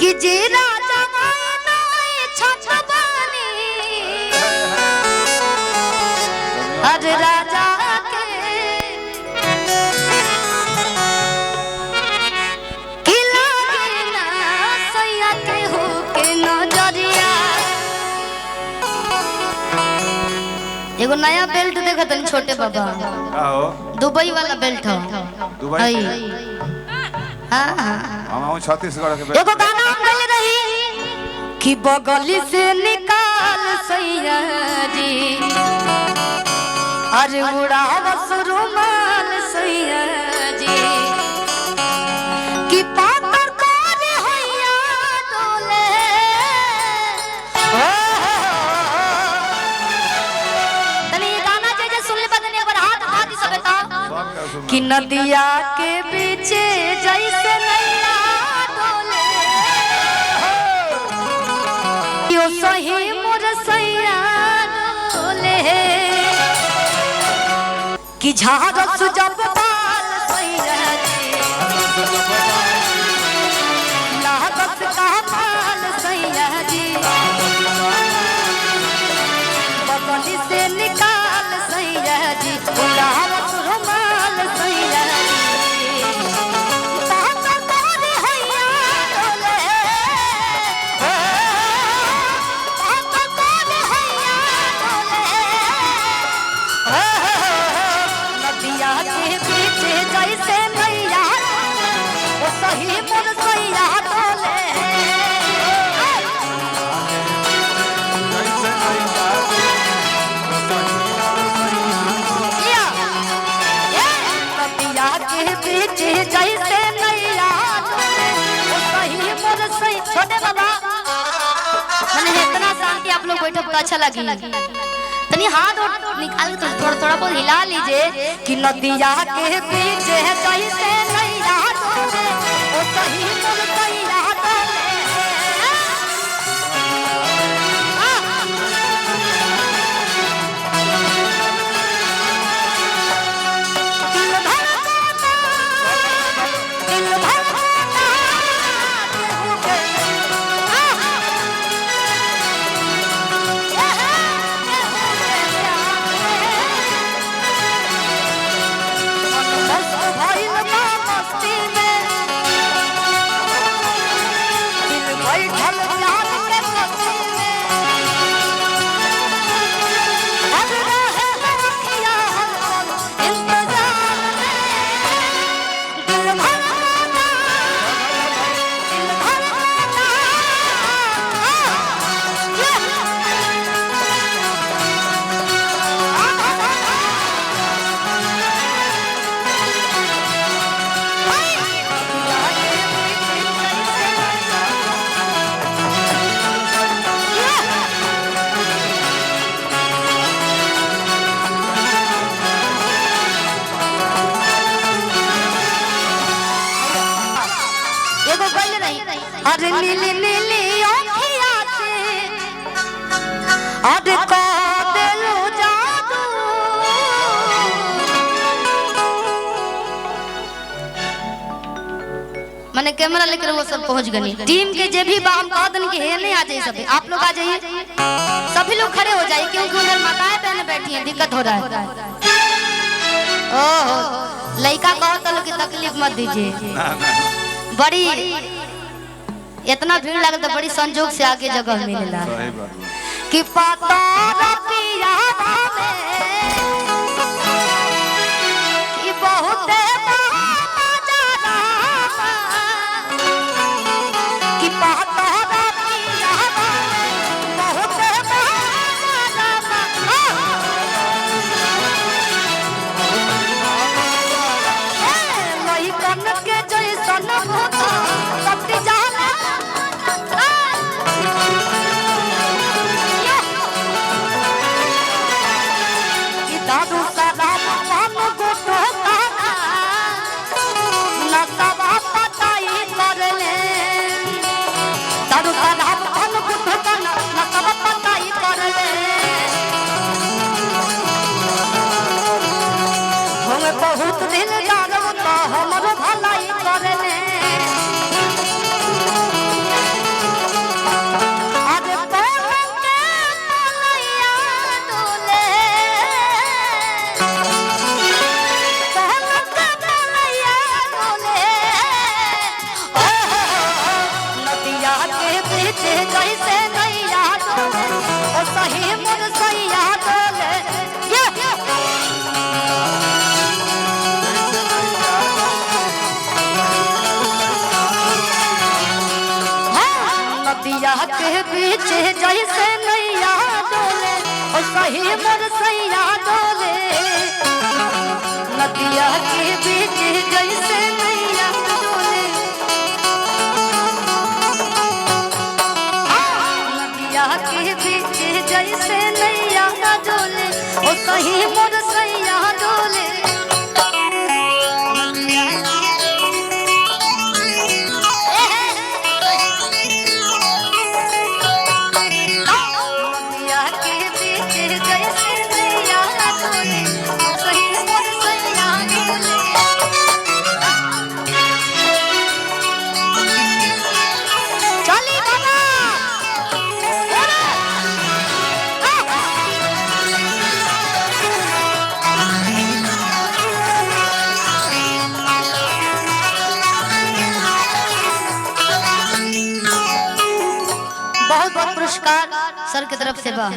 कि जे राजा मायनाए छछबानी हर राजा के किला ना सैया के हो के नजरिया। एगो नया बेल्ट देखा तनी छोटे बाबा दुबई वाला बेल्ट हो दुबई हां छत्तीसगढ़ के एगो गाना गल रही कि बगली से निकाल सैया जी अरे उड़ावस रुमाल सैया जी कि पातर करे हैया डोले तनी गाना जे सुन ले बदने अगर हाथ हाथ सबता कि नदिया के बीचे जैसे नैया डोले यो सही मोर सैया डोले कि झारस जब बाल सैया जी लागत का बाल सैया जी बगली से निकाल सैया जी उड़ावत रुमाल सैया जी पातर करे हैया डोले पातर करे हैया डोले नदिया के बीच जैसे नैया ओ सही मोर सैया डोले नदिया के बीच जैसे नैया डोले ओ सही मोर सैया। छोटे बाबा मैंने इतना शांति आप लोग बैठे बहुत अच्छा लगी तनी हाथ निकाल के थोड़ा थोड़ा बहुत हिला लीजिए कि नदिया के बीच जैसे नैया डोले ओ सही मोर सैया डोले। दिल धड़कता दिल धड़कता केहू के मस्त भइल बा मस्ती में दिल बैठल प्यार के मस्ती में अब रहे रखिया हम इंतजार में दिल भरमाना दिल भरमाना एगो गल नहीं अरे नीली नीली आँखिया से अरे का देलू जादू मैंने कैमरा लेकर वो सब पहुंच गई टीम के जे भी बाम कह दन के हे नहीं आ जाइए सभी आप लोग आ जाइए सभी लोग खड़े हो जाइए क्योंकि उधर माताएं बहनें बैठी हैं दिक्कत हो रहा है। ओहो लड़का कहता लोग की तकलीफ मत दीजिए बड़ी इतना भीड़ लगे तो बड़ी संजोग से आगे जगह मिलेला कि पता रतिया में कि बहुत मजा आवा कि पता रतिया में बहुत मजा आवा लई कन के जैसन होता सती जाला बीच जैसे नैया डोले ओ सही मोर सैया डोले नदिया के बीच जैसे नैया डोले ओ सही मोर सैया डोले नदिया के बीच जैसे नैया डोले नदिया के बीच जैसे नैया डोले ओ सही मोर सैया डोले बहुत बहुत पुरस्कार सर की तरफ से बा।